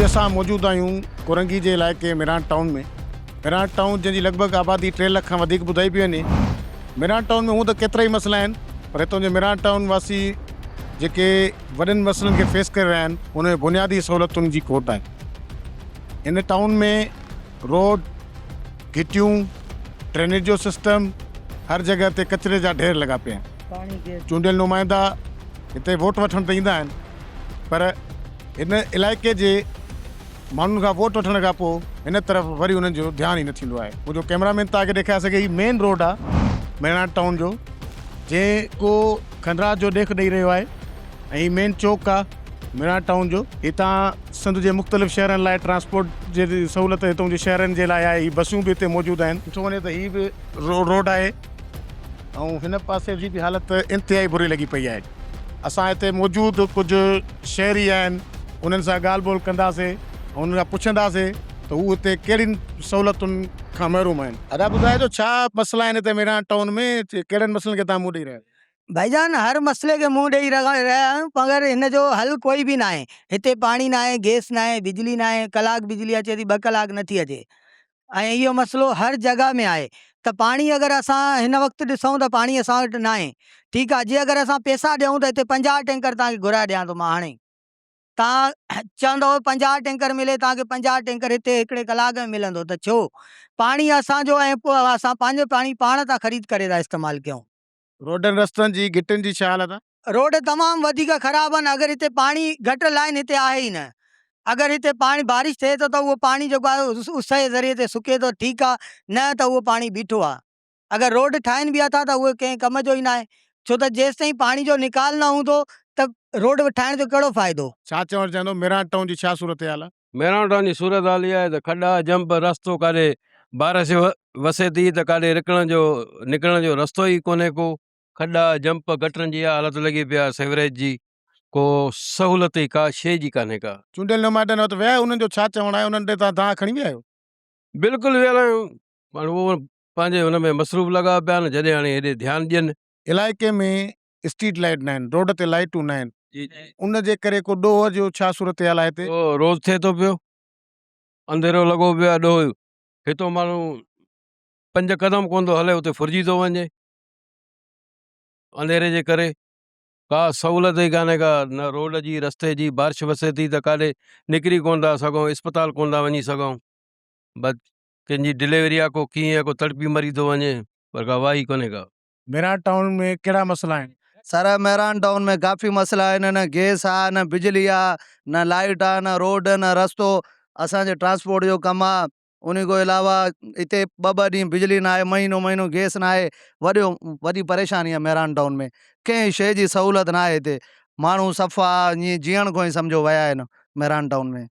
असां मौजूद आहियूं कुरंगी जे इलाइक़े मिरान टाउन में। मिरान टाउन जंहिंजी लॻभॻि आबादी 3 लख खां वधीक ॿुधाई पई वञे। मिरान टाउन में हूअं त केतिरा ई मसइला आहिनि, पर हितां जे मिरान टाउन वासी जेके वॾनि मसइलनि खे फेस करे रहिया आहिनि, उन में बुनियादी सहूलियतुनि जी खोट आहे। इन टाउन में रोड, घिटियूं, ड्रेनेज जो सिस्टम, हर जॻह ते कचिरे जा ढेर लॻा पिया आहिनि। चूंडियल नुमाइंदा हिते वोट वठण त ईंदा आहिनि, पर हिन इलाइक़े जे माण्हुनि खां वोट वठण खां पोइ हिन तरफ़ वरी उन्हनि जो ध्यानु ई न थींदो आहे। मुंहिंजो कैमरामैन तव्हांखे ॾेखारे सघे, हीउ मेन रोड आहे मिरान टाउन जो, जेको खंडरात जो ॾेख ॾेई रहियो आहे, ऐं हीउ मेन चौक आहे मिरान टाउन जो। हितां सिंध जे मुख़्तलिफ़ शहरनि लाइ ट्रांसपोर्ट जी सहूलियत हितां जे शहरनि जे लाइ आहे। हीअ बसियूं बि हिते मौजूदु आहिनि। ॾिठो वञे त हीअ बि रोड आहे, ऐं हिन पासे जी बि हालति इंतिहाई बुरी लॻी पई आहे। असां हिते मौजूदु कुझु शहरी आहिनि, उन्हनि सां ॻाल्हि ॿोल कंदासीं, उन्हनि खां पुछंदासीं त हू हिते कहिड़ियुनि सहूलियतुनि खां महरूम आहिनि। अदा ॿुधाइजो छा मसइला आहिनि हिते मिरान टाउन में, कहिड़नि मसइलनि खे तव्हां मुंहुं ॾेई रहिया आहियो? भाईजान, हर मसले के मुंह ॾेई रहिया आहियूं, मगर हिन जो हल कोई बि न आहे। हिते पाणी न आहे, गैस न आहे, बिजली न आहे। कलाक बिजली अचे थी, 2 कलाक नथी अचे, ऐं इहो मसलो हर जगह में आहे। त पाणी अगरि असां हिन वक़्तु ॾिसूं त पाणी असां वटि न आहे, ठीकु आहे। जे अगरि असां पैसा ॾियूं त हिते 50 टैंकर तव्हांखे घुराए ॾियां थो मां हाणे। तव्हां चवंदव 50 टैंकर मिले, तव्हांखे 50 टैंकर हिते 1 कलाक में मिलंदो, त छो? पाणी असांजो, ऐं पोइ असां पंहिंजो पाणी पाण था ख़रीद करे था इस्तेमालु कयूं। रोडनि रस्तनि जी, गिटियुनि जी छा हालत आहे? रोड तमामु वधीक ख़राबु आहिनि। अगरि हिते पाणी घटि लाइन हिते आहे ई न। अगरि हिते पाणी बारिश थिए थो त उहो पाणी जेको आहे उस जे ज़रिए ते सुके थो, ठीकु आहे, न त उहो पाणी बीठो आहे। अगरि रोड ठाहिनि बि था त उहे कंहिं कम जो ई न आहे, छो त जेसि ताईं पाणी जो निकाल न हूंदो त रोड ठाहिण जो कहिड़ो फ़ाइदो? छा चवणु चाहींदो, मिरान टाउन जी छा सूरत हाल आहे? मिरान टाउन जी सूरत हाल इहा आहे त खॾा जंप रस्तो, काॾे बारिश वसे थी त काॾे निकिरण जो रस्तो ई कोन्हे को। खॾा जंप गटरनि जी इहा हालत लॻी पई आहे, सेवरेज जी को सहूलियत ई का शइ जी कान्हे का। चूंडियल नुमाइंदनि वटि विया, उन्हनि जो छा चवणु आहे? उन्हनि ते तव्हां खणी विया आहियो? बिल्कुलु वियल आहियूं, पर उहो पंहिंजे हुन में मसरूफ़ लॻा पिया आहिनि, जॾहिं हाणे हेॾे ध्यानु ॾियनि। इलाइक़े में स्ट्रीट लाइट न आहिनि, रोड ते लाइटूं न आहिनि, उन जे करे को ॾोह जो छा सूरत हाल आहे हिते? रोज़ थिए थो पियो, अंधेरो लॻो पियो आहे। ॾोह हितो माण्हू 5 कदम कोन थो हले, उते फुरिजी थो वञे अंधेरे जे करे। का सहूलियत ई कान्हे का, न रोड जी, रस्ते जी। बारिश वसे थी त काॾे निकिरी कोन था सघूं, इस्पताल कोन था वञी सघूं। बस कंहिंजी डिलीवरी आहे, को कीअं आहे, को तड़पी मरी थो वञे, पर का वाही कोन्हे का। मिरान टाउन में कहिड़ा मसइला आहिनि? सर, मिरान टाउन में काफ़ी मसइला आहिनि। न गैस आहे, न बिजली आहे, न लाइट आहे, न रोड, न रस्तो। असांजे ट्रांसपोर्ट जो कमु आहे। उन खां अलावा हिते 2-2 ॾींहं बिजली न आहे, महीनो गैस न आहे। वॾी परेशानी आहे मिरान टाउन में। कंहिं शइ जी सहूलियत न आहे हिते। माण्हू सफ़ा ईअं जीअण खां ई सम्झो विया आहिनि मिरान टाउन में।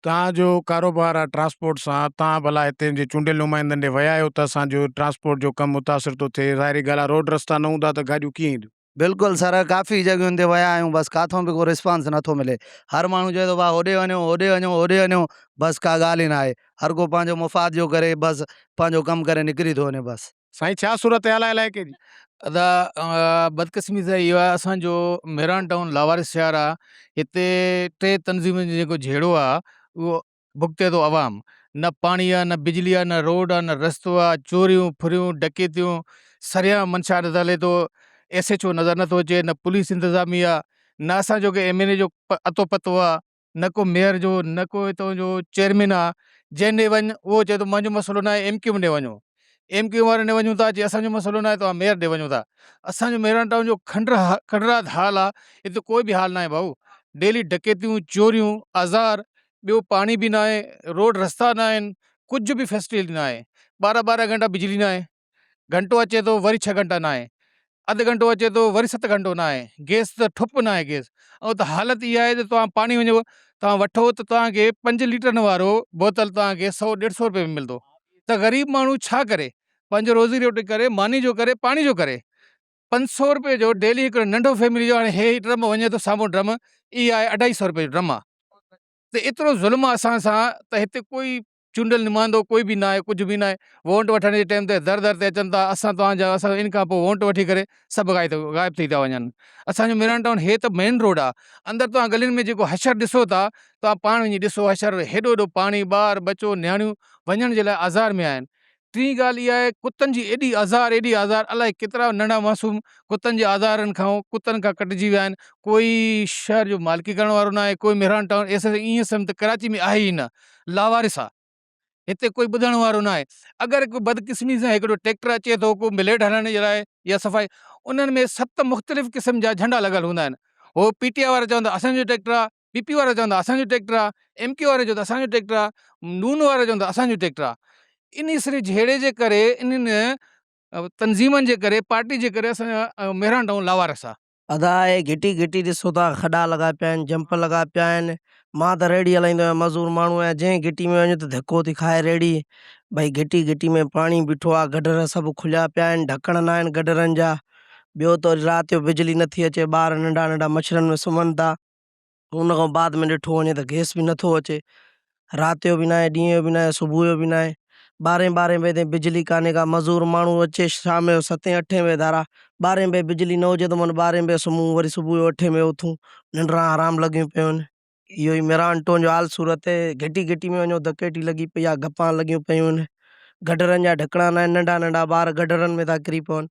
तव्हांजो कारोबार आहे ट्रांसपोर्ट सां, तव्हां भला हिते जे चूंडियल नुमाइंदनि ॾे विया आहियो त असांजो ट्रांसपोर्ट जो कमु मुतासिर थो थिए? ज़ाहिरी ॻाल्हि आहे, रोड रस्ता न हूंदा त गाॾियूं कीअं ईंदियूं? बिल्कुलु सर, काफ़ी जॻहियुनि ते विया आहियूं, बसि काथों बि को रिस्पॉन्स नथो मिले। हर माण्हू चए थो भाउ होॾे वञो, होॾे वञो, होॾे वञो, बसि का ॻाल्हि ई न आहे। हर को पंहिंजो मुफ़ाद जो करे बसि पंहिंजो कमु करे निकिरी थो वञे बसि। साईं, छा सूरत हाल आहे इलाइक़े जी? अदा बदकिस्मती सां इहो आहे, असांजो मिरान टाउन लावारिस शहर आहे। हिते 3 तंज़ीमुनि जो जेको झेड़ो आहे उहो भुगते थो आवाम। न पाणी आहे, न बिजली आहे, न रोड आहे, न रस्तो आहे। चोरियूं फुरियूं, डकैतियूं, सरिया मंशा त हले थो। SHO नज़र नथो अचे, न पुलिस इंतज़ामिया, न असांजो के MLA जो अतो पतो आहे, न को मेयर जो, न को हितां जो चेयरमैन आहे। जंहिं ॾे वञ उहो चए थो मुंहिंजो मसइलो न आहे, MQ ॾे वञो। MQ वारे ॾे वञूं था, जे असांजो मसइलो न आहे त मेयर ॾे वञूं था। असांजो मिरान टाउन जो खंडरात हाल आहे, हिते कोई बि हाल न आहे भाऊ। डेली डकैतियूं, चोरियूं, आज़ार, ॿियो पाणी बि न आहे, रोड रस्ता न आहिनि, कुझु बि फैसिलिटी न आहे। 12-12 घंटा बिजली न आहे, घंटो अचे थो वरी 6 घंटा न आहे, अधु घंटो अचे थो वरी 7 घंटो न आहे। गैस त ठुप न आहे गैस। ऐं त हालत इहा आहे त तव्हां पाणी वञो, तव्हां वठो त तव्हांखे 5 लीटरनि वारो बोतल तव्हांखे 100-150 रुपए में मिलंदो। त ग़रीब माण्हू छा करे? पंहिंजो रोज़ी रोटी करे, मानी जो करे, पाणी जो करे। 500 रुपए जो डेली हिकिड़ो नंढो फैमिली जो, हाणे हे ड्रम वञे थो साम्हूं ड्रम, इहा आहे 250 रुपए जो ड्रम आहे। त एतिरो ज़ुल्म आहे असां सां, त हिते कोई चूंडियल नुमाइंदो कोई बि न आहे, कुझु बि न आहे। वोट वठण जे टाइम ते दर ते अचनि था, असां तव्हांजा, असां इन खां पोइ वोट वठी करे सभु गायब थी था वञनि। असांजो मेरान टाउन हे त मेन रोड आहे, अंदरि तव्हां गलियुनि में जेको हशर ॾिसो था, तव्हां पाण वञी ॾिसो हशर, हेॾो हेॾो पाणी, ॿार बचो नियाणियूं वञण जे लाइ आज़ार में आहिनि। टीं ॻाल्हि इहा आहे, कुतनि जी एॾी आज़ार, अलाए केतिरा नंढा मासूम कुतनि जे आज़ारनि खां, कुतनि खां कटिजी विया आहिनि। कोई शहर जो मालिकी करण वारो न आहे, कोई मेरान टाउन ईअं सम्झ कराची में आहे ई न, लावारिस आहे। हिते कोई ॿुधण वारो न आहे। अगरि को बदकिस्मी सां हिकिड़ो ट्रैक्टर अचे थो को ब्लेड हलाइण जे लाइ या सफ़ाई, उन्हनि में 7 मुख़्तलिफ़ क़िस्म जा झंडा लॻल हूंदा आहिनि। हो पीटीआई वारा चवंदा असांजो ट्रैक्टर आहे, पीपी वारा चवंदा असांजो ट्रैक्टर आहे, एमके वारा चवंदा असांजो ट्रैक्टर आहे, नून वारा चवंदा असांजो ट्रैक्टर आहे। इन सिरे झेड़े जे करे, इन्हनि तंज़ीमनि जे करे, पार्टी जे करे असांजा मेरान टाउन लावारिस आहे। अदा आहे घिटी घिटी ॾिसो था, खॾा लॻा पिया आहिनि, जंप लॻा पिया आहिनि। मां त रेड़ी हलाईंदो आहियां, मज़दूर माण्हू आहियां, जंहिं घिटी में वञो त धिको थी खाए रेड़ी। भई घिटी घिटी में पाणी बीठो आहे, गडर सभु खुलिया पिया आहिनि, ढकण न आहिनि गडरनि जा। ॿियो त वरी राति जो बिजली नथी अचे, ॿार नंढा नंढा मच्छरनि में सुम्हनि था। उन खां बाद में ॾिठो वञे त गैस बि नथो अचे, राति जो बि न आहे, ॾींहं जो बि न आहे, सुबुह जो बि न आहे। 12 बजे ताईं बिजली कान्हे का, मज़दूर माण्हू अचे शाम जो 7-8 बजे धारा, 12 बजे बिजली न हुजे त मन 12 बजे सुम्हूं, वरी सुबुह जो 8 बजे उथूं, निंड्रा आराम लॻियूं पियूं आहिनि। इहो ई मेरान टाउन जो हाल सूरत आहे। घिटी घिटी में वञो धकेटी लॻी पई आहे, गप्पां लॻियूं पियूं आहिनि, गडरनि जा ढकणा न आहिनि, नंढा नंढा ॿार गडरनि में था किरी पवनि।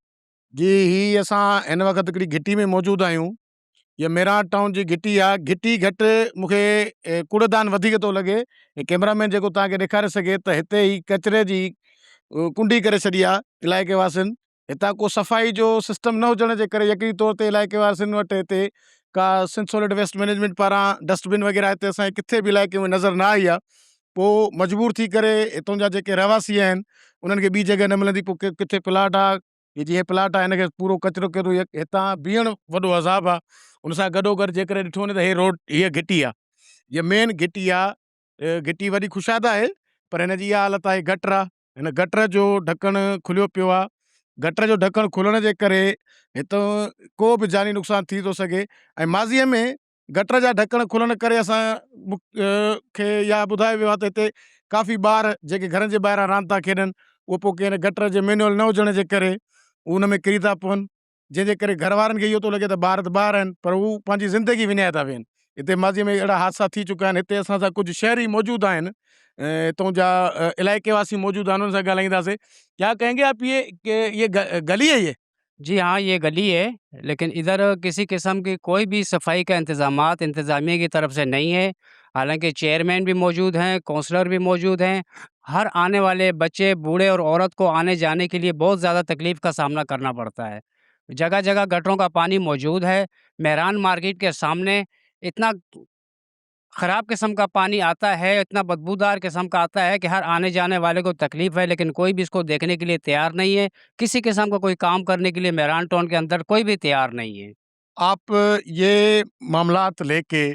जी, ही असां हिन वक़्तु हिकिड़ी घिटी में मौजूदु आहियूं। ये मेरान टाउन जी घिटी आहे। घिटी घटि मूंखे कूड़ेदान वधीक थो लॻे। कैमरामैन जेको तव्हांखे ॾेखारे सघे त हिते ई कचिरे जी कुंडी करे छॾी आहे इलाइक़े वासियुनि। हितां को सफ़ाई जो सिस्टम न हुजण जे करे यकीनी तौर ते इलाइक़े वासियुनि वटि हिते का सॉलिड वेस्ट मैनेजमेंट पारां डस्टबिन वग़ैरह हिते असांजे किथे बि इलाइक़े में नज़र न आई आहे। पोइ मजबूर थी करे हितां जा जेके रहवासी आहिनि उन्हनि खे ॿी जॻह न मिलंदी, पोइ किथे प्लाट आहे, ही जीअं प्लाट आहे हिनखे पूरो कचिरो कयो, हितां बीहणु वॾो अज़ाब आहे। उन सां गॾोगॾु जेकॾहिं ॾिठो वञे त हे रोड, हीअ घिटी आहे, हीअ मेन घिटी आहे। घिटी वॾी खुशादा आहे, पर हिन जी इहा हालत आहे, गटर आहे, हिन गटर जो ढकणु खुलियो पियो आहे। गटर जो ढकणु खुलण जे करे हितां को बि जानी नुक़सान थी थो सघे। ऐं माज़ीअ में गटर जा ढकण खुलण करे असां खे या ॿुधायो वियो आहे त हिते काफ़ी ॿार जेके घरनि जे ॿाहिरां रांदि था खेॾनि, उहो पोइ कंहिं गटर जे मैनुअल न हुजण जे करे उन में किरी था पवनि, जंहिंजे करे घर वारनि खे इहो थो लॻे त ॿार आहिनि, पर हू पंहिंजी ज़िंदगी विञाए था वेहनि। हिते माज़ीअ में अहिड़ा हादसा थी चुका आहिनि। हिते असां सां कुझु शहरी मौजूदु आहिनि, हितां जा इलाइक़े वासी मौजूदु आहिनि, उन्हनि सां ॻाल्हाईंदासीं। क्या कहेंगे आप, ये गली है ये? जी हाँ, ये गली है, लेकिन इधर किसी किस्म की कोई भी सफाई का इंतज़ामात इंतज़ामिया की तरफ से नहीं है। हालांकि चेयरमैन भी मौजूद हैं, काउंसलर भी मौजूद हैं। हर आने वाले बच्चे, बूढ़े और औरत को आने जाने के लिए बहुत ज़्यादा तकलीफ़ का सामना करना पड़ता है। जगह जगह गटरों का पानी मौजूद है। मेहरान मार्केट के सामने इतना ख़राब किस्म का पानी आता है, इतना बदबूदार किस्म का आता है कि हर आने जाने वाले को तकलीफ़ है, लेकिन कोई भी इसको देखने के लिए तैयार नहीं है। किसी किस्म का कोई काम करने के लिए मेहरान टाउन के अंदर कोई भी तैयार नहीं है। आप ये मामलात लेके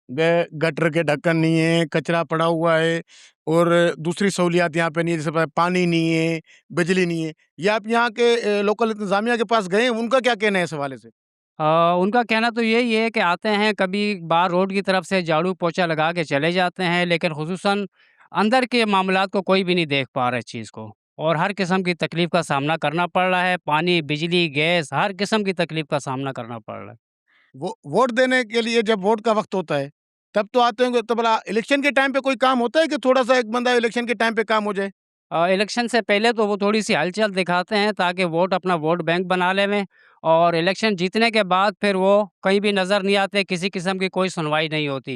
गटर के ढक्कन नहीं है, कचरा पड़ा हुआ है और दूसरी सहूलियात यहाँ पे नहीं है, जैसे पानी नहीं है, बिजली नहीं है, ये आप यहाँ के लोकल इंतजामिया के पास गए हैं, उनका क्या कहना है इस हवाले से? उनका कहना तो यही है कि आते हैं, कभी बाहर रोड की तरफ से झाड़ू पोछा लगा के चले जाते हैं, लेकिन खुसूसन अंदर के मामलात को कोई भी नहीं देख पा रहा है इस चीज़ को, और हर किस्म की तकलीफ़ का सामना करना पड़ रहा है। पानी, बिजली, गैस, हर किस्म की तकलीफ़ का सामना करना पड़ रहा है। वो वोट देने के लिए जब वोट का वक्त होता है तब तो आते होंगे, तो भला इलेक्शन के टाइम पे कोई काम होता है कि थोड़ा सा एक बंदा इलेक्शन के टाइम पे काम हो जाए? इलेक्शन से पहले तो वो थोड़ी सी हलचल दिखाते हैं ताकि वोट अपना वोट बैंक बना लेवें, और इलेक्शन जीतने के बाद फिर वो कहीं भी नज़र नहीं आते, किसी किस्म की कोई सुनवाई नहीं होती।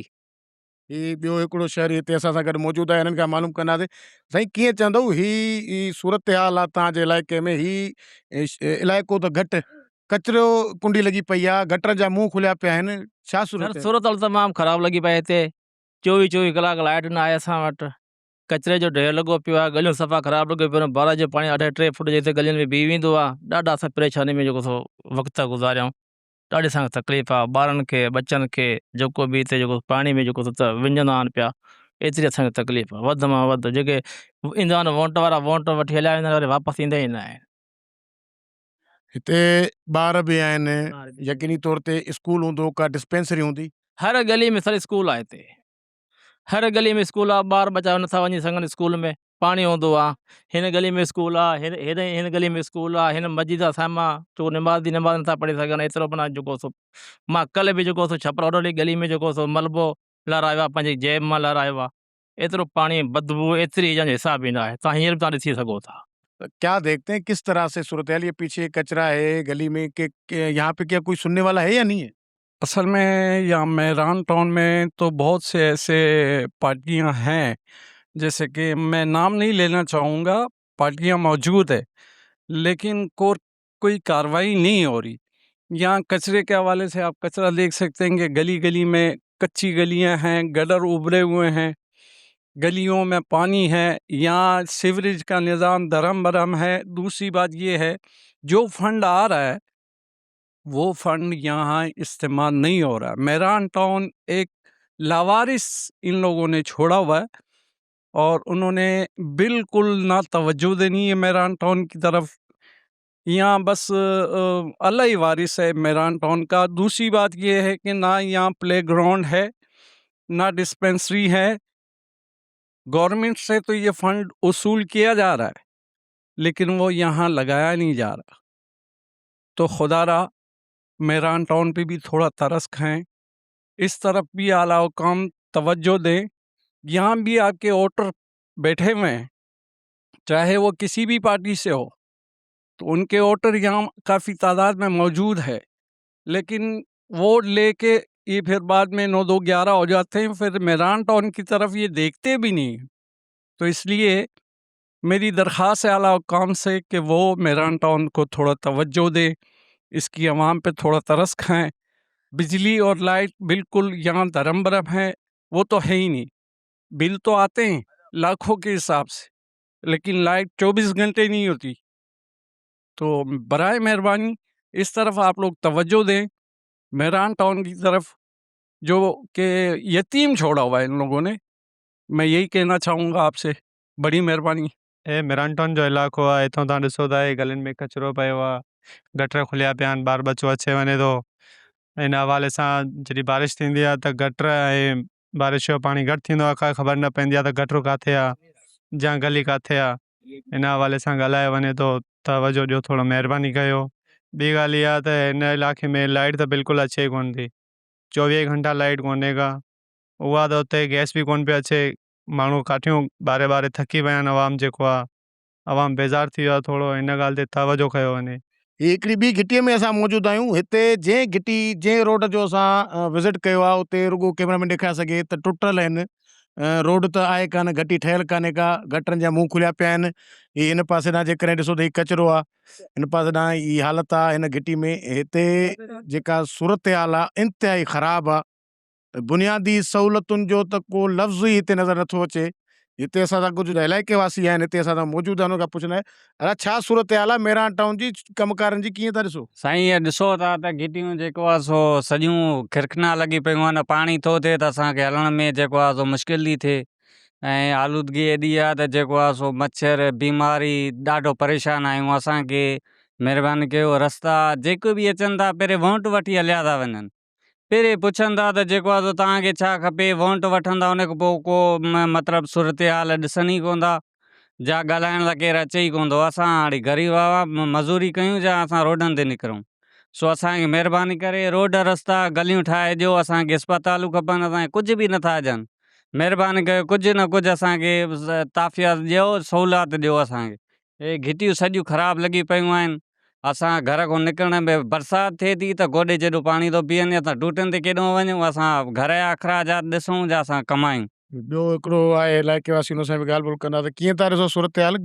ही ॿियो हिकिड़ो शहर हिते असां सां गॾु मौजूदु आहे, हिननि खां मालूम कंदासीं। साईं, कीअं चवंदव ही सूरत हाल आहे तव्हांजे इलाइक़े में? इलाइक़ो त घटि, कचिरो कुंडी लॻी पई आहे, गटर जा मुंहुं खुलिया पिया आहिनि, छा सूरत सर आहे? सूरत हाल तमामु ख़राबु लॻी पई हिते। 24 कलाक लाइट न आहे असां वटि, कचिरे जो ढेर लॻो पियो आहे, गलियूं सफ़ा ख़राबु लॻो पियो आहे, बारिश जो पाणी 2.5 फुट जे हिते गलियुनि में बीह वेंदो आहे। ॾाढा असां परेशानी में जेको सो वक़्तु गुज़ारियूं, ॾाढी असांखे तकलीफ़ आहे। ॿारनि खे, बच्चनि खे जेको बि हिते जेको पाणी में जेको त विञंदा आहिनि पिया, एतिरी असांखे तकलीफ़ आहे। वधि मां वधि जेके ईंदा आहिनि वोट वारा, वोट वठी हलिया वेंदा आहिनि, वरी वापसि ईंदा ई न आहिनि। हिते ॿार बि आहिनि, यकीनी तौर ते स्कूल हूंदो, का डिस्पेंसरी हूंदी? हर गली में सर स्कूल आहे हिते, हर गली में स्कूल आहे, ॿार बचा नथा वञी सघनि स्कूल में, पाणी हूंदो आहे। हिन गली में स्कूल आहे, हिन गली में स्कूल आहे, हिन मस्जिद आहे साम्हूं, तो नमाज़ नथा पढ़ी सघनि, एतिरो माना जेको सो मां कल्ह बि जेको सो छपरौली गली में जेको सो मलबो लहरायो आहे, पंहिंजी जेब मां लहरायो आहे, एतिरो पाणी बदबू एतिरी जंहिंजो हिसाब ई न आहे, तव्हां हींअर बि तव्हां ॾिसी सघो था। तो क्या देखते हैं किस तरह से सूरत हाल, ये पीछे कचरा है गली में के यहाँ पे क्या कोई सुनने वाला है या नहीं है? असल में यहाँ मेहरान टाउन में तो बहुत से ऐसे पार्टियां हैं, जैसे कि मैं नाम नहीं लेना चाहूँगा, पार्टियां मौजूद है, लेकिन कोई कार्रवाई नहीं हो रही। यहाँ कचरे के हवाले से आप कचरा देख सकते हैं कि गली गली में कच्ची गलियां हैं, गटर उभरे हुए हैं, गलियों में पानी है, यहाँ सीवरेज का निज़ाम धर्म भरम है। दूसरी बात ये है, जो फंड आ रहा है वो फंड यहाँ इस्तेमाल नहीं हो रहा। मेहरान टाउन एक लावारिस इन लोगों ने छोड़ा हुआ है और उन्होंने बिल्कुल ना तवज्जो देनी है मेहरान टाउन की तरफ। यहाँ बस अल्लाह ही वारिस है मेहरान टाउन का। दूसरी बात ये है कि ना यहाँ प्लेग्राउंड है, ना डिस्पेंसरी है। गवर्नमेंट से तो ये फंड उसूल किया जा रहा है, लेकिन वो यहाँ लगाया नहीं जा रहा। तो खुदारा मेहरान टाउन पे भी थोड़ा तरस खाएं, इस तरफ भी आला हुकाम तवज्जो दें। यहाँ भी आपके वोटर बैठे हुए हैं, चाहे वो किसी भी पार्टी से हो, तो उनके वोटर यहाँ काफ़ी तादाद में मौजूद है, लेकिन वोट लेके ये फिर बाद में 9-2-11 हो जाते हैं, फिर मेहरान टाउन की तरफ ये देखते भी नहीं। तो इसलिए मेरी दरख्वास्त है आला हुकाम से कि वो मेहरान टाउन को थोड़ा तवज्जो दें, इसकी आवाम पे थोड़ा तरस खाएं। बिजली और लाइट बिल्कुल यहाँ धर्म भरम है, वो तो है ही नहीं। बिल तो आते हैं लाखों के हिसाब से, लेकिन लाइट 24 घंटे नहीं होती। तो बराए मेहरबानी इस तरफ आप लोग तवज्जो दें, मेहरान टाउन की तरफ, जो कि यतीम छोड़ा हुआ है इन लोगों ने। मैं यही कहना चाहूँगा आपसे, बड़ी मेहरबानी। मेहरान टाउन जो इलाइक़ो आहे, हितां तव्हां ॾिसो था गलियुनि में कचिरो पियो आहे, गटर खुलिया पिया आहिनि, ॿार बचो अचे वञे थो। इन हवाले सां जॾहिं बारिश थींदी आहे त गटर ऐं बारिश जो पाणी घटि थींदो आहे, का ख़बर न पवंदी आहे त गटर किथे आहे या गली किथे आहे। इन हवाले सां ॻाल्हायो वञे थो, तवजो ॾियो, थोरो महिरबानी कयो। ॿी ॻाल्हि इहा त हिन इलाइक़े में लाइट त बिल्कुलु अचे कोन थी, 24 घंटा लाइट कोन्हे का, उहा त उते गैस बि कोन पियो अचे। माण्हू काठियूं ॿारे ॿारे थकी विया आहिनि, आवाम जेको आहे आवाम बेज़ार थी वियो आहे। थोरो हिन ॻाल्हि ते तवजो कयो वञे। हिकिड़ी ॿी घिटीअ में असां मौजूदु आहियूं। हिते जंहिं घिटी जंहिं रोड जो असां विज़िट कयो आहे, उते रुॻो कैमरा में ॾेखारे सघे त टुटल आहिनि, रोड त आहे कान, घटी ठहियल कान्हे का, गटरनि जा मुंहुं खुलिया पिया आहिनि। हीअ हिन पासे ॾांहुं जेकॾहिं ॾिसो त हीउ कचिरो आहे, हिन पासे ॾांहुं हीअ हालत आहे हिन घिटी में। हिते जेका सूरत हाल आहे इंतिहाई ख़राबु आहे। बुनियादी सहूलियतुनि जो त को लफ़्ज़ ई हिते नज़र नथो अचे। हिते असां सां कुझु इलाइक़े वासी आहिनि, हिते असां सां मौजूदु आहिनि, उनखां पुछंदा आहियूं छा सूरत हाल आहे मेहरान टाउन जी, कमकारनि जी कीअं था ॾिसो? साईं ईअं ॾिसो था त घिटियूं जेको आहे सो सॼियूं खिरखना लॻी पियूं आहिनि। पाणी थो थिए त असांखे हलण में जेको आहे सो मुश्किल थी थिए, ऐं आलूदगी एॾी आहे त जेको आहे सो मच्छर बीमारी ॾाढो परेशान आहियूं। असांखे महिरबानी कयो, रस्ता जेके बि अचनि था पहिरें वोट वठी हलिया था वञनि, पहिरें पुछनि था त जेको आहे सो तव्हांखे छा खपे, वोट वठंदा, उन खां पोइ को मतिलबु सूरत हाल ॾिसनि ई कोन था, जा ॻाल्हाइण लाइ केरु अचे ई कोन थो। असां हाणे ग़रीब आवाम मज़ूरी कयूं जा असां रोडनि ते निकिरूं? सो असांखे महिरबानी करे रोड रस्ता गलियूं ठाहे ॾियो, असांखे अस्पतालूं खपनि, असांखे कुझु बि नथा ॾियनि। महिरबानी कयो कुझु न कुझु असांखे ताफ़ियत ॾियो, सहूलियत ॾियो असांखे। हे घिटियूं सॼियूं ख़राबु लॻी पियूं आहिनि। असां घर खां निकिरण में बरसाति थिए थी त गोॾे जेॾो पाणी थो बीहनि, असां टूटनि ते केॾो वञूं, असां घर जा अखराजात ॾिसूं जा असां कमायूं। ॿियो हिकिड़ो आहे इलाइक़े वासी, हुन सां बि ॻाल्हि ॿोल कंदा त कीअं था ॾिसो सूरत हाल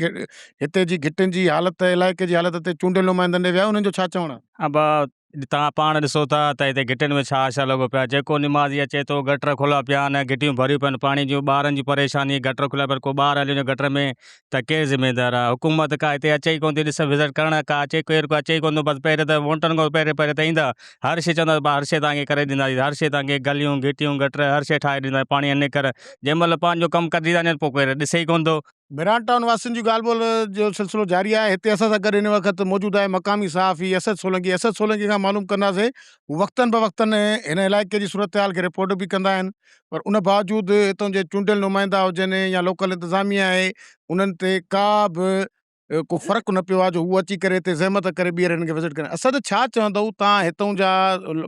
हिते जी घिटियुनि जी हालत, इलाइक़े जी हालत? ते चूंडियल नुमाइंदनि विया, हुननि जो छा चवणु आहे? अब तव्हां पाण ॾिसो था त हिते घिटियुनि में छा छा लॻो पियो आहे। जेको निमाज़ी अचे थो गटर खुला पिया आहिनि, घिटियूं भरियूं पिया आहिनि पाणी जूं, ॿारनि जी परेशानी, गटर खुलिया पिया, को ॿार हली वञे गटर में त केरु ज़िम्मेदारु आहे? हुकूमत का हिते अचे ई कोन थी, ॾिस विज़िट करण का अचे, केरु को अचे ई कोन थो। बसि पहिरें त वोटनि खां पहिरें त ईंदा, हर शइ चवंदा हर शइ तव्हांखे करे ॾींदासीं, हर शइ तव्हांखे गलियूं घिटियूं गटर हर शइ ठाहे ॾींदा, पाणी अने कर। जंहिं महिल पंहिंजो कमु कढी था वञनि पोइ केरु ॾिसे ई कोन थो। मिरान टाउन वासियुनि जी ॻाल्हि ॿोल जो सिलसिलो जारी आहे। हिते असां सां गॾु हिन वक़्तु मौजूदु आहे मक़ामी सहाफ़ी असद सोलंकी खां मालूम कंदासीं वक़्तनि ब वक़्तनि हिन इलाइक़े जी सूरत हाल खे रिपोर्ट बि कंदा आहिनि, पर उन बावजूदि हितां जे चूंडियल नुमाइंदा हुजनि या लोकल इंतिज़ामिया आहे उन्हनि ते का बि को फ़र्क़ु न पियो आहे जो हू अची करे हिते ज़हमत करे ॿीहर हिननि खे विज़िट कनि। असद छा चवंदव तव्हां हितां जा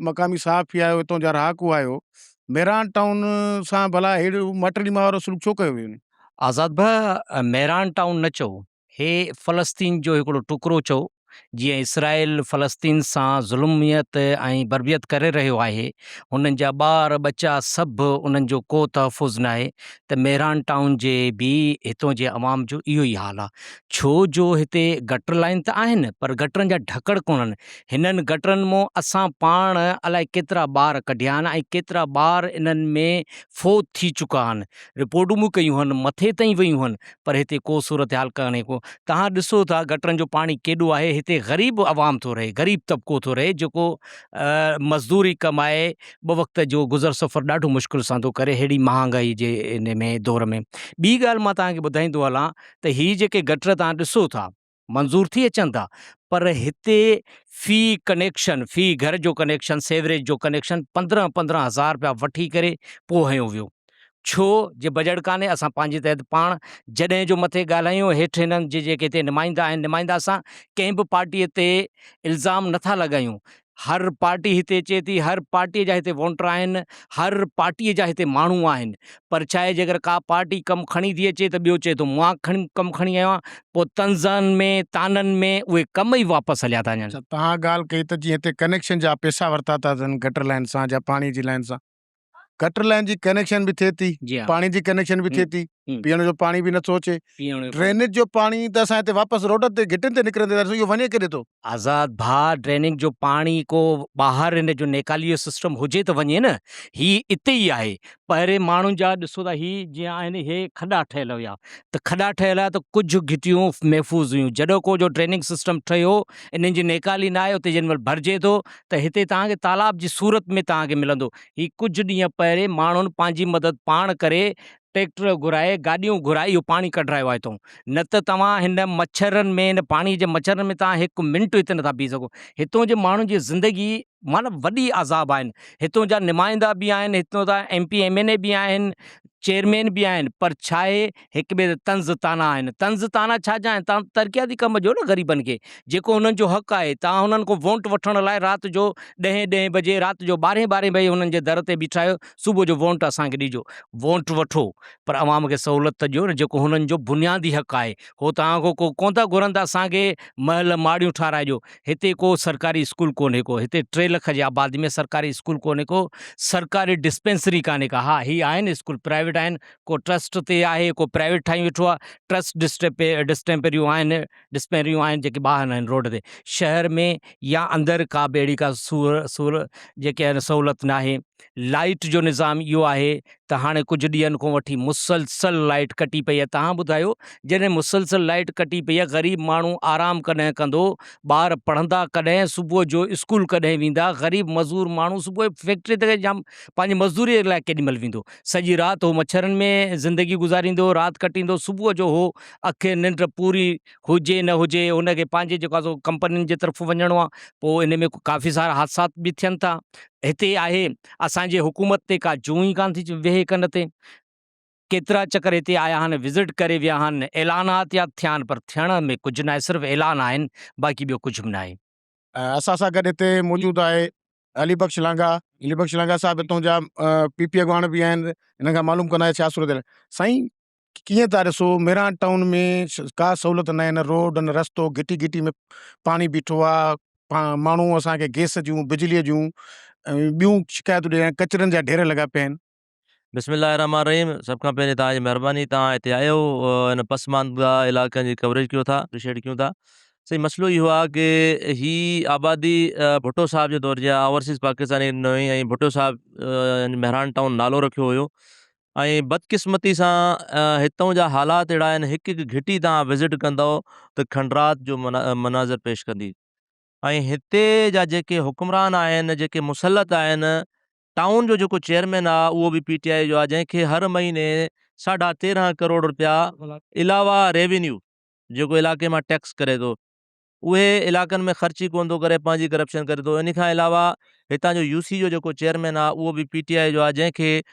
मक़ामी सहाफ़ी आहियो, हितां जा रहाकू आहियो, मिरान टाउन सां भला हेड़ो मटड़ी वारो सुलूक छो कयो वियो? आज़ाद भाउ मेरान टाउन न चओ, हे फ़लस्तीन जो हिकिड़ो टुकड़ो चओ। जीअं इसराइल फ़लस्तीन सां ज़ुल्मियत ऐं बर्बियत करे रहियो आहे, हुननि जा ॿार ॿचा सभु उन्हनि जो को तहफ़ुज़ न आहे, त मेरान टाउन जे बि हितों जे अवाम जो इहो ई हाल आहे। छो जो हिते गटर लाइन त आहिनि पर गटरनि जा ढकड़ कोन्हनि। हिननि गटरनि मां असां पाण अलाए केतिरा ॿार कढिया आहिनि ऐं केतिरा ॿार इन्हनि में फ़ौत थी चुका आहिनि। रिपोर्टूं बि कयूं आहिनि, मथे ताईं वयूं आहिनि, पर हिते को सूरत हाल कान्हे को। तव्हां ॾिसो था गटरनि जो पाणी केॾो आहे। हिते ग़रीब अवाम थो रहे, ग़रीब तबिको थो रहे, जेको मज़दूरी कमाए ॿ वक़्त जो गुज़र सफ़र ॾाढो मुश्किल सां थो करे हेड़ी महांगाई जे इन में दौर में। ॿी ॻाल्हि मां तव्हांखे ॿुधाईंदो हलां त हीअ जेके गटर तव्हां ॾिसो था मंज़ूर थी अचनि था, पर हिते फ़ी कनेक्शन, फ़ी घर जो कनेक्शन, सेवरेज जो कनेक्शन 15-15 हज़ार रुपया वठी करे पोइ हयो वियो। छो जे बजट कान्हे। असां पंहिंजे तहत पाण जॾहिं जो मथे ॻाल्हायूं, हेठि हिननि जे जेके हिते नुमाइंदा आहिनि, नुमाइंदा सां कंहिं बि पार्टीअ ते इल्ज़ाम नथा लॻायूं। हर पार्टी हिते अचे थी, हर पार्टीअ जा हिते वोटर आहिनि, हर पार्टीअ जा हिते माण्हू आहिनि, पर छा आहे जेकर का पार्टी कमु खणी थी अचे त ॿियो चए थो मां कमु खणी आयो आहियां, पोइ तंज़नि में ताननि में उहे कम ई वापसि हलिया था वञनि। तव्हां ॻाल्हि कई त जीअं हिते कनेक्शन जा पैसा वरिता था अथनि गटर लाइन सां या पाणी जी लाइन सां, गटर लाइन जी कनेक्शन बि थिए थी, जी हाँ। पाणी जी कनेक्शन बि थिए थी, पीअण जो पाणी बि नथो अचे, ड्रेनेज जो पाणी त असां हिते वापसि रोड ते घिटिन ते निकिरंदे इहो वञे किथे थो? आज़ाद भाउ ड्रेनिंग जो पाणी को ॿाहिरि हिन जो नेकाली जो सिस्टम हुजे त वञे न, ही इते ई आहे। पहिरें माण्हुनि जा ॾिसो था ही जीअं आहिनि हे खॾा ठहियल हुया, त खॾा ठहियल आहे त कुझु घिटियूं महफ़ूज़ हुयूं। जॾहिं को जो ड्रेनिंग सिस्टम ठहियो, इन्हनि जी नेकाली न आहे, उते जेॾी महिल भरिजे थो त हिते तव्हांखे तालाब जी सूरत में तव्हांखे मिलंदो। ही कुझु ॾींहं पहिरें माण्हुनि पंहिंजी मदद पाण करे ट्रैक्टर घुराए, गाॾियूं घुराए इहो पाणी कढायो आहे हितां। न त तव्हां हिन मच्छरनि में, हिन पाणी जे मच्छरनि में तव्हां हिकु मिंट हिते नथा बीह सघो। हितां जे माण्हुनि जी ज़िंदगी माना वॾी अज़ाब आहिनि। हितां जा नुमाइंदा बि आहिनि, हितां जा MP MNA बि आहिनि, चेयरमैन बि आहिनि, पर छा आहे हिक ॿिए ते तंज़ ताना आहिनि। तंज़ ताना छा जा आहिनि? तव्हां तरक़ियाती कम ॾियो न ग़रीबनि खे, जेको हुननि जो हक़ आहे। तव्हां हुननि खां वोट वठण लाइ राति जो 10 बजे, राति जो 12 बजे हुननि जे दर ते बीठा आहियो, सुबुह जो वोट असांखे ॾिजो। वोट वठो पर अवाम खे सहूलियत ॾियो न, जेको हुननि जो बुनियादी हक़ आहे। हो तव्हां खां को कोन था घुरनि त असांखे महल माड़ियूं ठाराए ॾियो। हिते को सरकारी स्कूल कोन्हे को, हिते 3 लख जी आबादी में सरकारी स्कूल कोन्हे को, सरकारी डिस्पेंसरी कान्हे का। हा ही आहिनि स्कूल प्राइवेट आहिनि, को ट्रस्ट ते आहे, को प्राइवेट ठाही वेठो आहे। ट्रस्ट डिस्पेंसरियूं आहिनि जेके ॿाहिरि आहिनि रोड ते। शहर में या अंदरि का बि अहिड़ी का जेके आहिनि सहूलियत न आहे। लाइट जो निज़ाम इहो आहे त हाणे कुझु ॾींहंनि खां वठी मुसलसल लाइट कटी पई आहे। तव्हां ॿुधायो जॾहिं मुसलसल लाइट कटी पई आहे, ग़रीब माण्हू आराम कॾहिं कंदो, ॿार पढ़ंदा कॾहिं, सुबुह जो स्कूल कॾहिं वेंदा, ग़रीब मज़दूर माण्हू सुबुह फैक्ट्री ते जाम पंहिंजी मज़दूरीअ लाइ केॾी महिल वेंदो, सॼी राति हो मच्छरनि में ज़िंदगी गुज़ारींदो, राति कटींदो, सुबुह जो हो अखे निंड पूरी हुजे न हुजे, हुनखे पंहिंजे जेको आहे कंपनियुनि जे तरफ़ वञिणो आहे, पोइ इन में काफ़ी सारा हादसा बि थियनि था। हिते आहे असांजे हुकूमत ते का जूं ई कान थी वेहे कन ते। केतिरा चकर हिते आया आहिनि, विज़िट करे विया आहिनि, ऐलानात या थिया आहिनि, पर थियण में कुझु न आहे, सिर्फ़ु ऐलान आहिनि, बाक़ी ॿियो कुझु बि न आहे। असां सां गॾु हिते मौजूदु आहे अली बख्श लांघा साहिब, हितां जा PP अॻवान बि आहिनि, हिन खां मालूम कंदा छा सूरत आहे। साईं कीअं था ॾिसो मेरान टाउन में का सहूलियत न आहे, न रोड न रस्तो, घिटी में पाणी बीठो आहे, माण्हू असांखे गैस जूं, बिजलीअ जूं ॿियूं शिकायतूं ॾियनि, कचरनि जा ढेर लॻा पिया आहिनि। बिस्मिल्लाहिर्रहमानिर्रहीम। सभ खां पहिरीं तव्हांजी महिरबानी, तव्हां हिते आयो हिन पसमानदा इलाइक़नि जी कवरेज कयो था, अप्रिशिएट कयूं था। सही मसइलो इहो आहे कि ही आबादी भुट्टो साहिब जे दौर जी आहे, ओवरसीज़ पाकिस्तानी नई, ऐं भुट्टो साहिब मेरान टाउन नालो रखियो हुयो। ऐं बदकिस्मती सां हितां जा हालात अहिड़ा आहिनि, हिकु घिटी तव्हां विज़िट कंदव त खंडरात जो मनाज़र पेश कंदी। ऐं हिते जा जेके हुक्मरान आहिनि, जेके मुसलत आहिनि, टाउन जो जेको चेयरमैन आहे उहो बि PTI जो आहे, जंहिंखे हर महीने 13.5 करोड़ रुपया इलावा रेवेन्यू जेको इलाके मां टैक्स करे थो उहे इलाकनि में ख़र्ची कोन थो करे, पंहिंजी करप्शन करे थो। इन खां अलावा हितां जो यूसी जो जेको चेयरमैन आहे उहो बि पीटीआई जो आहे, जंहिंखे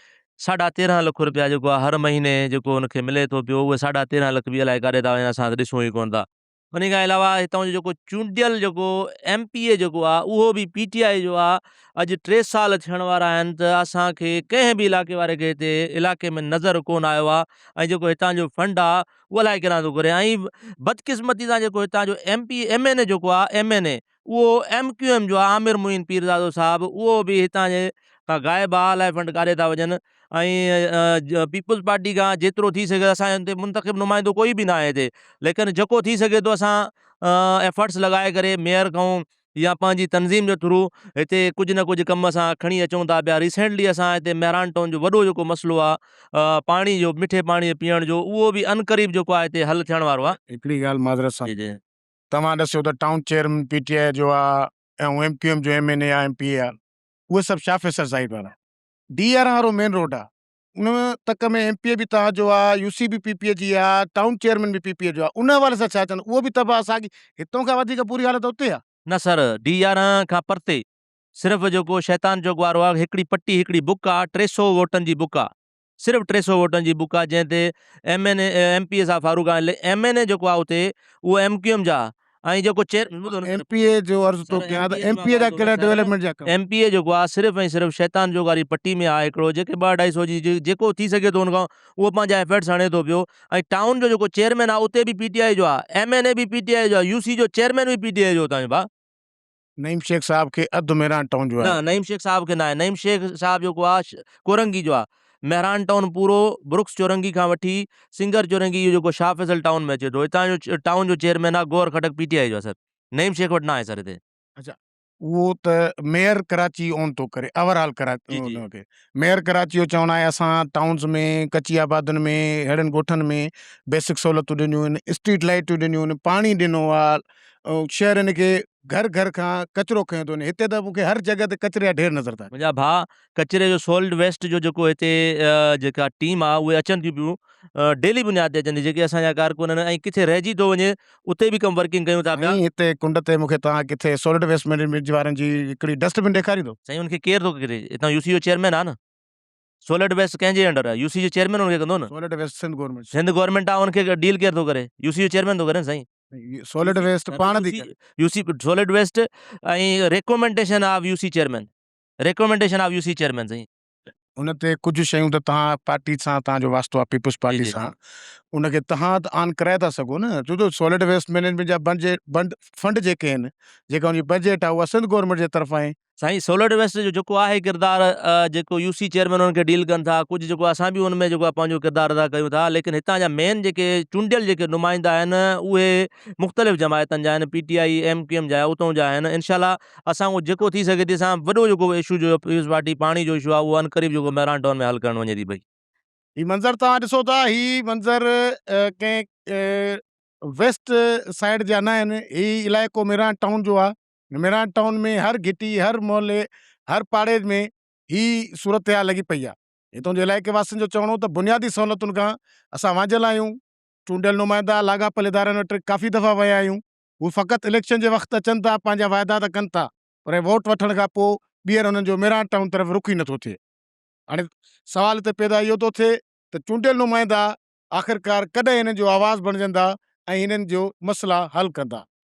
13.5 लख रुपया जेको आहे हर महीने जेको हुनखे मिले थो पियो, उहे 13.5 लख बि अलाए काॾे था वञनि, असां त ॾिसूं ई कोन था। उन खां अलावा हितां जो जेको चूंडियल जेको एमपीए जेको आहे उहो बि पीटीआई जो आहे। अॼु 3 साल थियण वारा आहिनि त असांखे कंहिं बि इलाके वारे खे हिते इलाके में नज़र कोन आयो आहे, ऐं जेको हितां जो फंड आहे उहो अलाए किरां थो करे। ऐं बदकिस्मती सां जेको हितां जो एमएनए जेको आहे एमएनए उहो एमक्यूएम जो आहे, आमिर मुइन पीरज़ादो साहब, उहो बि हितां जे खां गाइबु आहे, अलाए फंड काॾे था वञनि। ऐं पीपुल्स पार्टी खां जेतिरो थी सघे असांजे हिते मुंतख़िब नुमाइंदो कोई बि न आहे हिते, लेकिन जेको थी सघे थो असां एफर्ट्स लॻाए करे मेयर खां या पंहिंजी तनज़ीम जे थ्रू हिते कुझु न कुझु कम असां खणी अचूं था पिया। रिसेंटली असां हिते मेहरान टाउन जो वॾो जेको मसइलो आहे पाणी जो, मिठे पाणी पीअण जो, उहो बि अनक़रीब जेको आहे हिते हल थियण वारो आहे। हिकिड़ी ॻाल्हि माज़रत सां, जी जी तव्हां ॾिसो त टाउन चेयरमैन पीटीआई जो आहे ऐं एमक्यूएम जो एमएनए आहे एमपीए आहे, उहे सभु शाफिसर साइड वारा। डीआर वारो मेन रोड आहे, उन तक में एमपीए बि तव्हांजो आहे, यूसी बि पीपीए जी आहे, टाउन चेयरमैन बि पीपीए जो आहे। उन हवाले सां छा चवनि, उहो बि तबाह असांजी हितों खां वधीक बुरी हालत उते आहे। न सर, डीआर खां परते सिर्फ़ु जेको शैतान चौक वारो आहे, हिकिड़ी पट्टी हिकिड़ी बुक आहे, 300 वोटनि जी बुक आहे, सिर्फ़ु 300 वोटनि जी बुक आहे, जंहिं ते एमएनए एमपीए सां फारूक आहे। एमएनए जेको आहे उते उहो एमक्यूएम जा, ऐं जेको एमपीए जो अर्ज़ थो कयां त एमपीए जा कहिड़ा डेवलपमेंट जा कम? एमपीए जेको आहे सिर्फ़ु ऐं सिर्फ़ु शैतान चौक वारी पट्टी में आहे हिकिड़ो, जेके 200-250 जी जेको थी सघे थो हुनखां उहो पंहिंजा एफर्ट्स हणे थो पियो। ऐं टाउन जो जेको चेयरमैन आहे उते बि पीटीआई जो आहे, एमएनए बि पीटीआई जो आहे, यूसी जो चेयरमैन बि पीटीआई जो तव्हांजो भाउ। नईम शेख साहब खे अधु मेहरान टाउन जो आहे। न, नईम शेख साहब खे न आहे। नईम शेख साहब जेको आहे कोरंगी जो आहे। मेहरान टाउन पूरो ब्रुक्स चौरंगी खां वठी सिंगर चौरंगी इहो जेको शाह फैसल टाउन में अचे थो, हितां जो टाउन जो चेयरमैन आहे गौर खटक पीटीआई जो आहे सर। नईम शेख वटि न आहे सर हिते। अच्छा, उहो त मेयर कराची ऑन थो करे, ओवरऑल कराची हुनखे मेयर कराची जो चवणु आहे असां टाउन्स में, कची आबादियुनि में, अहिड़नि ॻोठनि में बेसिक सहूलियतूं ॾिनियूं आहिनि, स्ट्रीट लाइटूं ॾिनियूं आहिनि, पाणी ॾिनो आहे, शहर हिन खे घर घर खां कचिरो खयो थो वञे। हिते त मूंखे हर जॻह ते कचिरे जा ढेर नज़र था अचनि। मुंहिंजा भाउ, कचिरे जो सॉलिड वेस्ट जो जेको हिते जेका टीम आहे उहे अचनि थियूं पियूं, डेली बुनियाद ते अचनि, जेके असांजा कारकुन आहिनि, ऐं किथे रहिजी थो वञे उते बि कमु वर्किंग कयूं था पिया। साईं, हिते कुंड ते मूंखे तव्हां किथे सॉलिड वेस्ट मैनेजमेंट वारनि जी हिकिड़ी डस्टबिन ॾेखारींदो? साईं, हुनखे केरु थो करे? हितां यूसी जो चेयरमैन आहे न। सॉलिड वेस्ट कंहिंजे अंडर आहे? यूसी जो चेयरमैन हुनखे कंदो न। Solid waste Sindh government, Sindh government आहे, हुनखे डील केरु थो करे? यूसी जो चेयरमैन थो करे न साईं। सॉलिड वेस्ट पाण थी करे। यूसी सॉलिड वेस्ट ऐं recommendation of UC chairman, recommendation of UC chairman साईं। उन ते कुझु शयूं त तव्हां पार्टी सां, तव्हांजो वास्तो आहे पीपुल्स पार्टी सां, उनखे तव्हां त ऑन कराए था सघो न। छो त सॉलिड वेस्ट मैनेजमेंट जा फंड जेके आहिनि, जेका उनजी बजट आहे उहा सिंध गवर्नमेंट जे तरफ़ां आहे। साईं, सॉलिड वेस्ट जो जेको आहे किरदारु, जेको यूसी चेयरमैन हुनखे डील कनि था, कुझु जेको असां बि हुन में जेको आहे पंहिंजो किरदारु अदा कयूं था, लेकिन हितां जा मेन जेके चूंडियल जेके नुमाइंदा आहिनि उहे मुख़्तलिफ़ जमायतनि जा आहिनि, पीटीआई एमक्यूएम जा, उतां जा आहिनि। इनशाला असां उहो जेको थी सघे थी, असां वॾो जेको इशू जो पीपुल्स पार्टी पाणी जो इशू आहे उहो अनक़रीब जेको मेहरान टाउन में हल करणु वञे थी पई। ही मंज़र तव्हां ॾिसो था, ही मंज़र कंहिं वेस्ट साइड जा न आहिनि। ही इलाइक़ो मेहरान टाउन जो आहे। मेहरान टाउन में हर घिटी, हर मोहल्ले, हर पाड़े में ही सूरत हाल लॻी पई आहे। हितां जे इलाइक़े वासियुनि जो चवणो त बुनियादी सहूलियतुनि खां असां वांझल आहियूं। चूंडियल नुमाइंदा लाॻापियल इदारनि वटि काफ़ी दफ़ा विया आहियूं। हू फ़क़ति इलेक्शन जे वक़्तु अचनि था, पंहिंजा वाइदा त कनि था, पर वोट वठण खां पोइ ॿीहर हुननि जो मेहरान टाउन तरफ़ रुख ई नथो थिए। हाणे सवाल हिते पैदा इहो थो थिए त चूंडियल नुमाइंदा आख़िरकार कॾहिं हिननि जो आवाज़ बणजंदा ऐं हिननि जो मसइला हल कंदा।